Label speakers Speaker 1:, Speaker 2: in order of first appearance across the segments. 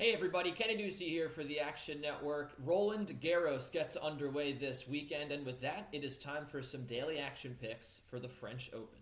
Speaker 1: Hey everybody, Kenny Ducey here for the Action Network. Roland Garros gets underway this weekend, and with that, it is time for some daily action picks for the French Open.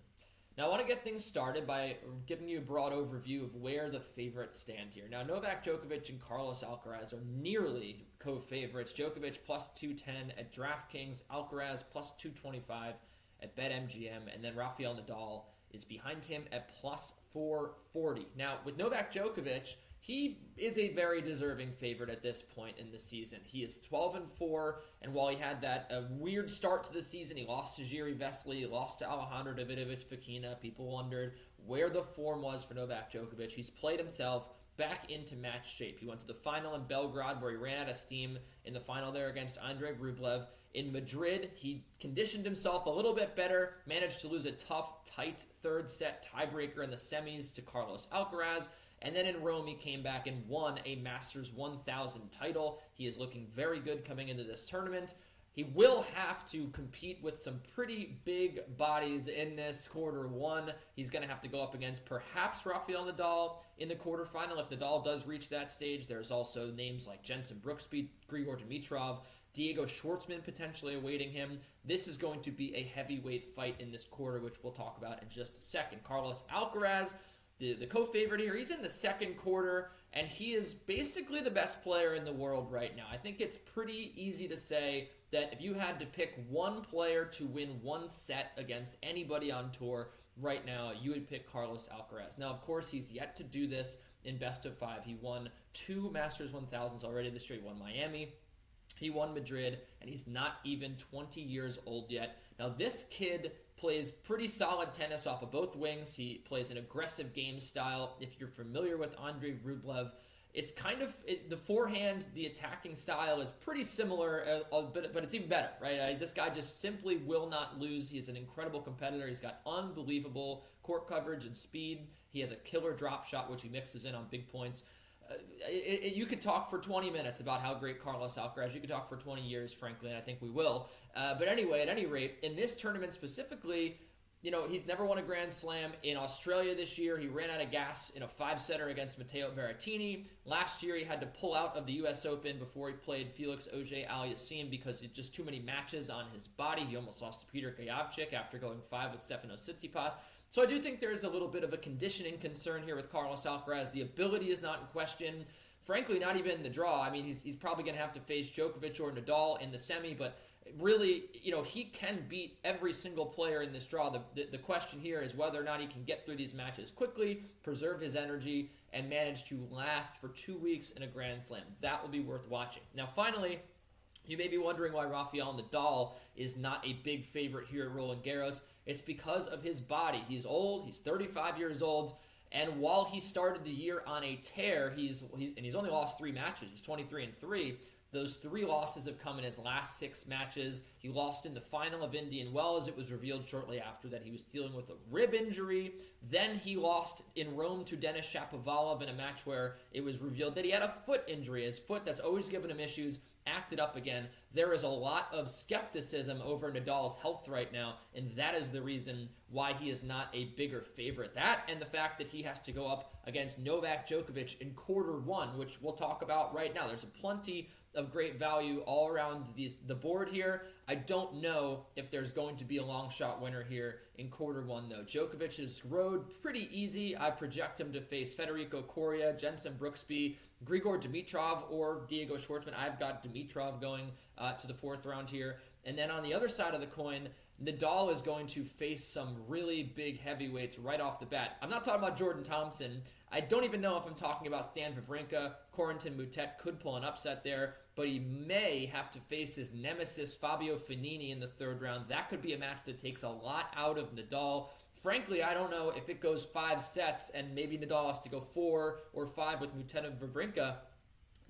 Speaker 1: Now, I want to get things started by giving you a broad overview of where the favorites stand here. Now, Novak Djokovic and Carlos Alcaraz are nearly co-favorites. Djokovic plus 210 at DraftKings, Alcaraz plus 225 at BetMGM, and then Rafael Nadal is behind him at plus 440. Now, with Novak Djokovic, he is a very deserving favorite at this point in the season. He is 12-4, and while he had that weird start to the season, he lost to Jiří Veselý, he lost to Alejandro Davidovich Fokina. People wondered where the form was for Novak Djokovic. He's played himself back into match shape. He went to the final in Belgrade where he ran out of steam in the final there against Andrei Rublev. In Madrid, he conditioned himself a little bit better, managed to lose a tough, tight third set tiebreaker in the semis to Carlos Alcaraz. And then in Rome, he came back and won a Masters 1000 title. He is looking very good coming into this tournament. He will have to compete with some pretty big bodies in this quarter one. He's going to have to go up against perhaps Rafael Nadal in the quarterfinal. If Nadal does reach that stage, there's also names like Jenson Brooksby, Grigor Dimitrov, Diego Schwartzman potentially awaiting him. This is going to be a heavyweight fight in this quarter, which we'll talk about in just a second. Carlos Alcaraz, the co-favorite here, he's in the second quarter, and he is basically the best player in the world right now. I think it's pretty easy to say that if you had to pick one player to win one set against anybody on tour right now, you would pick Carlos Alcaraz. Now, of course, he's yet to do this in best of five. He won 2 Masters 1000s already this year. He won Miami, he won Madrid, and he's not even 20 years old yet. Now, this kid plays pretty solid tennis off of both wings. He plays an aggressive game style. If you're familiar with Andrei Rublev, it's kind of the forehand, the attacking style is pretty similar, but it's even better, right? This guy just simply will not lose. He's an incredible competitor. He's got unbelievable court coverage and speed. He has a killer drop shot, which he mixes in on big points. You could talk for 20 minutes about how great Carlos Alcaraz. You could talk for 20 years, frankly, and I think we will. But anyway, at any rate, in this tournament specifically, he's never won a Grand Slam. In Australia this year, he ran out of gas in a 5-setter against Matteo Berrettini. Last year, he had to pull out of the U.S. Open before he played Felix Auger-Aliassime because it's just too many matches on his body. He almost lost to Peter Gajavcik after going 5 with Stefanos Tsitsipas. So I do think there's a little bit of a conditioning concern here with Carlos Alcaraz. The ability is not in question. Frankly, not even in the draw. I mean, he's probably going to have to face Djokovic or Nadal in the semi, but really, he can beat every single player in this draw. The question here is whether or not he can get through these matches quickly, preserve his energy, and manage to last for 2 weeks in a Grand Slam. That will be worth watching. Now, finally, you may be wondering why Rafael Nadal is not a big favorite here at Roland Garros. It's because of his body. He's old. He's 35 years old. And while he started the year on a tear, he's only lost 3 matches. He's 23-3. Those 3 losses have come in his last 6 matches. He lost in the final of Indian Wells. It was revealed shortly after that he was dealing with a rib injury. Then he lost in Rome to Denis Shapovalov in a match where it was revealed that he had a foot injury. His foot that's always given him issues acted up again. There is a lot of skepticism over Nadal's health right now, and that is the reason why he is not a bigger favorite. That and the fact that he has to go up against Novak Djokovic in quarter one, which we'll talk about right now. There's plenty of great value all around the board here. I don't know if there's going to be a long shot winner here in quarter one, though. Djokovic's road pretty easy. I project him to face Federico Coria, Jenson Brooksby, Grigor Dimitrov, or Diego Schwartzman. I've got Dimitrov going to the 4th round here. And then on the other side of the coin, Nadal is going to face some really big heavyweights right off the bat. I'm not talking about Jordan Thompson. I don't even know if I'm talking about Stan Wawrinka. Corentin Moutet could pull an upset there, but he may have to face his nemesis Fabio Fognini in the 3rd round. That could be a match that takes a lot out of Nadal. Frankly, I don't know if it goes 5 sets and maybe Nadal has to go 4 or 5 with Moutet and Wawrinka.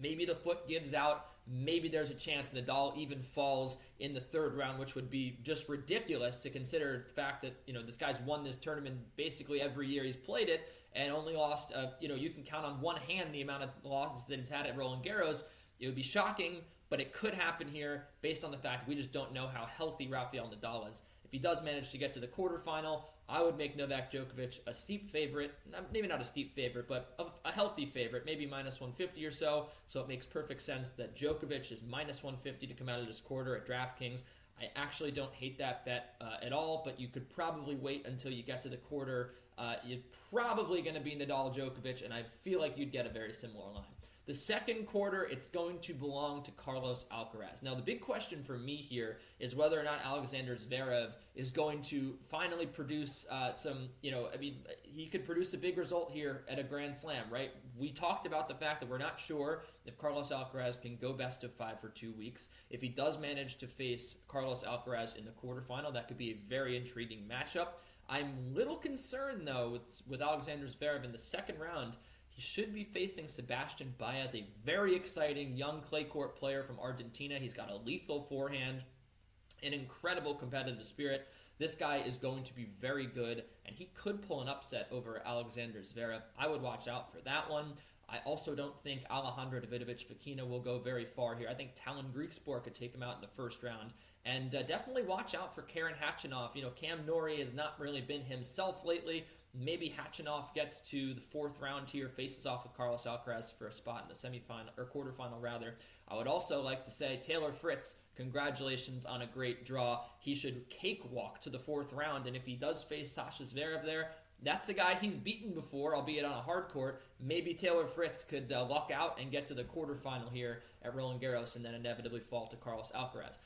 Speaker 1: Maybe the foot gives out. Maybe there's a chance Nadal even falls in the 3rd round, which would be just ridiculous to consider the fact that, this guy's won this tournament basically every year he's played it and only lost, you can count on one hand the amount of losses that he's had at Roland Garros. It would be shocking, but it could happen here based on the fact we just don't know how healthy Rafael Nadal is. If he does manage to get to the quarterfinal, I would make Novak Djokovic a steep favorite. Maybe not a steep favorite, but a healthy favorite, maybe minus 150 or so. So it makes perfect sense that Djokovic is minus 150 to come out of this quarter at DraftKings. I actually don't hate that bet at all, but you could probably wait until you get to the quarter. You're probably going to be Nadal Djokovic, and I feel like you'd get a very similar line. The second quarter, it's going to belong to Carlos Alcaraz. Now, the big question for me here is whether or not Alexander Zverev is going to finally produce he could produce a big result here at a Grand Slam, right? We talked about the fact that we're not sure if Carlos Alcaraz can go best of 5 for 2 weeks. If he does manage to face Carlos Alcaraz in the quarterfinal, that could be a very intriguing matchup. I'm a little concerned, though, with Alexander Zverev in the second round. He should be facing Sebastian Baez, a very exciting young clay court player from Argentina. He's got a lethal forehand, an incredible competitive spirit. This guy is going to be very good, and he could pull an upset over Alexander Zverev. I would watch out for that one. I also don't think Alejandro Davidovich-Fokina will go very far here. I think Talon Griekspoor could take him out in the first round. And definitely watch out for Karen Khachanov. Cam Norrie has not really been himself lately. Maybe Khachanov gets to the fourth round here, faces off with Carlos Alcaraz for a spot in the semifinal, or quarterfinal rather. I would also like to say Taylor Fritz, congratulations on a great draw. He should cakewalk to the fourth round, and if he does face Sasha Zverev there, that's a guy he's beaten before, albeit on a hard court. Maybe Taylor Fritz could luck out and get to the quarterfinal here at Roland Garros and then inevitably fall to Carlos Alcaraz.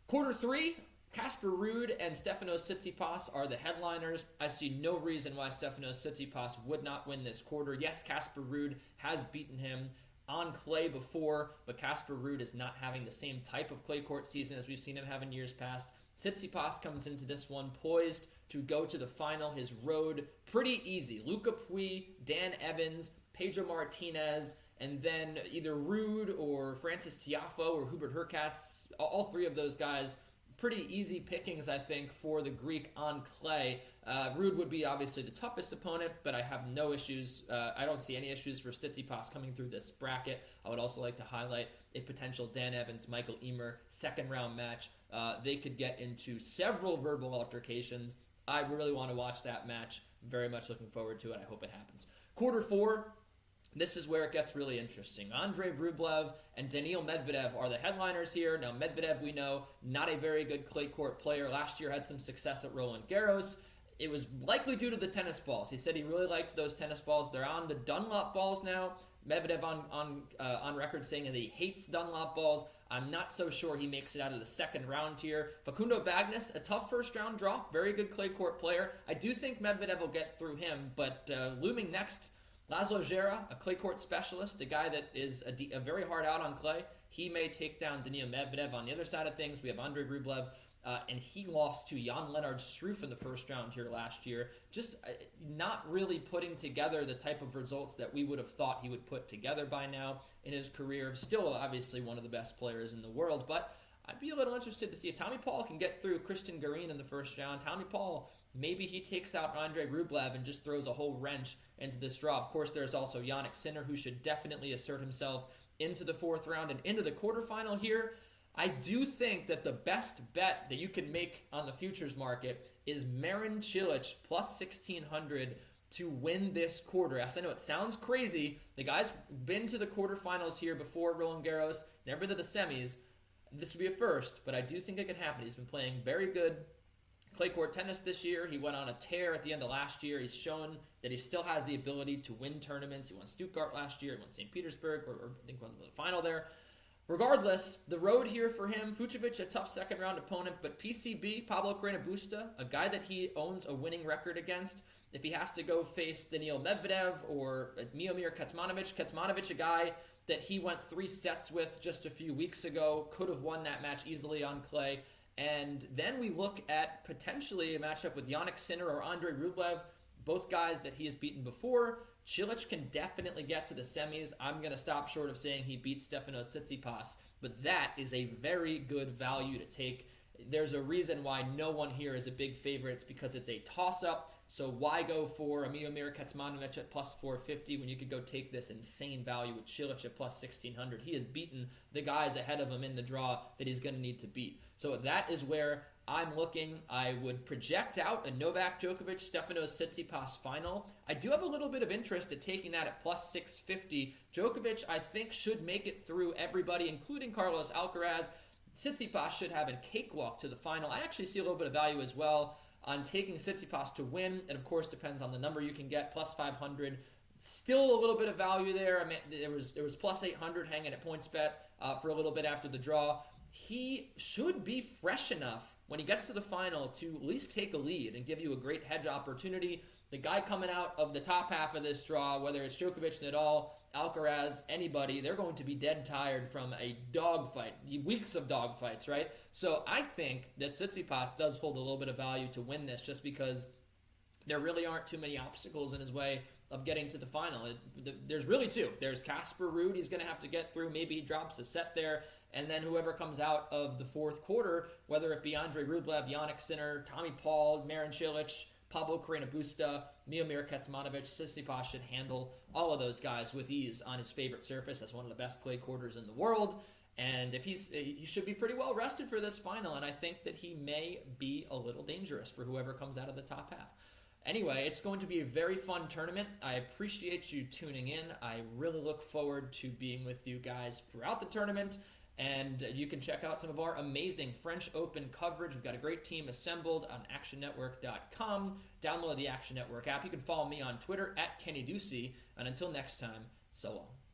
Speaker 1: Quarter 3, Casper Ruud and Stefanos Tsitsipas are the headliners. I see no reason why Stefanos Tsitsipas would not win this quarter. Yes, Casper Ruud has beaten him on clay before, but Casper Ruud is not having the same type of clay court season as we've seen him have in years past. Tsitsipas comes into this one poised to go to the final. His road pretty easy. Luca Pouille, Dan Evans, Pedro Martinez, and then either Ruud or Francis Tiafoe or Hubert Hurkacz, all three of those guys, pretty easy pickings, I think, for the Greek on clay. Ruud would be obviously the toughest opponent, but I have no issues. I don't see any issues for Tsitsipas coming through this bracket. I would also like to highlight a potential Dan Evans, Michael Emer second-round match. They could get into several verbal altercations. I really want to watch that match. Very much looking forward to it. I hope it happens. Quarter 4. This is where it gets really interesting. Andrei Rublev and Daniil Medvedev are the headliners here. Now, Medvedev, we know, not a very good clay court player. Last year had some success at Roland Garros. It was likely due to the tennis balls. He said he really liked those tennis balls. They're on the Dunlop balls now. Medvedev on record saying that he hates Dunlop balls. I'm not so sure he makes it out of the second round here. Facundo Bagnis, a tough first-round draw. Very good clay court player. I do think Medvedev will get through him, but looming next, Laszlo Gera, a clay court specialist, a guy that is a very hard out on clay. He may take down Daniil Medvedev. On the other side of things, we have Andrei Rublev, and he lost to Jan-Lennard Struff in the first round here last year. Just not really putting together the type of results that we would have thought he would put together by now in his career. Still, obviously, one of the best players in the world, but I'd be a little interested to see if Tommy Paul can get through Christian Garin in the first round. Tommy Paul, maybe he takes out Andrei Rublev and just throws a whole wrench into this draw. Of course, there's also Jannik Sinner, who should definitely assert himself into the fourth round and into the quarterfinal here. I do think that the best bet that you can make on the futures market is Marin Cilic plus 1,600 to win this quarter. Yes, I know it sounds crazy. The guy's been to the quarterfinals here before Roland Garros, never to the semis. This would be a first, but I do think it could happen. He's been playing very good clay court tennis this year. He went on a tear at the end of last year. He's shown that he still has the ability to win tournaments. He won Stuttgart last year. He won St. Petersburg, or I think won the final there. Regardless, the road here for him, Fucsovics, a tough second-round opponent, but PCB, Pablo Carreño Busta, a guy that he owns a winning record against. If he has to go face Daniil Medvedev or Miomir Kecmanovic, a guy that he went 3 sets with just a few weeks ago, could have won that match easily on clay. And then we look at potentially a matchup with Jannik Sinner or Andrei Rublev, both guys that he has beaten before. Cilic can definitely get to the semis. I'm going to stop short of saying he beats Stefanos Tsitsipas, but that is a very good value to take. There's a reason why no one here is a big favorite. It's because it's a toss-up. So why go for Miomir Kecmanovic at plus 450 when you could go take this insane value with Cilic at plus 1600? He has beaten the guys ahead of him in the draw that he's going to need to beat. So that is where I'm looking. I would project out a Novak Djokovic, Stefanos Tsitsipas final. I do have a little bit of interest at taking that at plus 650. Djokovic, I think, should make it through everybody, including Carlos Alcaraz. Tsitsipas should have a cakewalk to the final. I actually see a little bit of value as well on taking Tsitsipas to win. It, of course, depends on the number you can get, plus 500. Still a little bit of value there. I mean, there was plus 800 hanging at PointsBet for a little bit after the draw. He should be fresh enough when he gets to the final to at least take a lead and give you a great hedge opportunity. The guy coming out of the top half of this draw, whether it's Djokovic, Nadal, Alcaraz, anybody, they're going to be dead tired from a dogfight, weeks of dogfights, right? So I think that Tsitsipas does hold a little bit of value to win this just because there really aren't too many obstacles in his way of getting to the final. There's really two. There's Casper Ruud he's going to have to get through. Maybe he drops a set there. And then whoever comes out of the fourth quarter, whether it be Andre Rublev, Jannik Sinner, Tommy Paul, Marin Cilic, Pablo Carreño Busta, Miomir Kecmanovic, Tsitsipas should handle all of those guys with ease on his favorite surface. That's one of the best clay quarters in the world. And if he should be pretty well rested for this final. And I think that he may be a little dangerous for whoever comes out of the top half. Anyway, it's going to be a very fun tournament. I appreciate you tuning in. I really look forward to being with you guys throughout the tournament. And you can check out some of our amazing French Open coverage. We've got a great team assembled on actionnetwork.com. Download the Action Network app. You can follow me on Twitter at Kenny Ducey. And until next time, so long.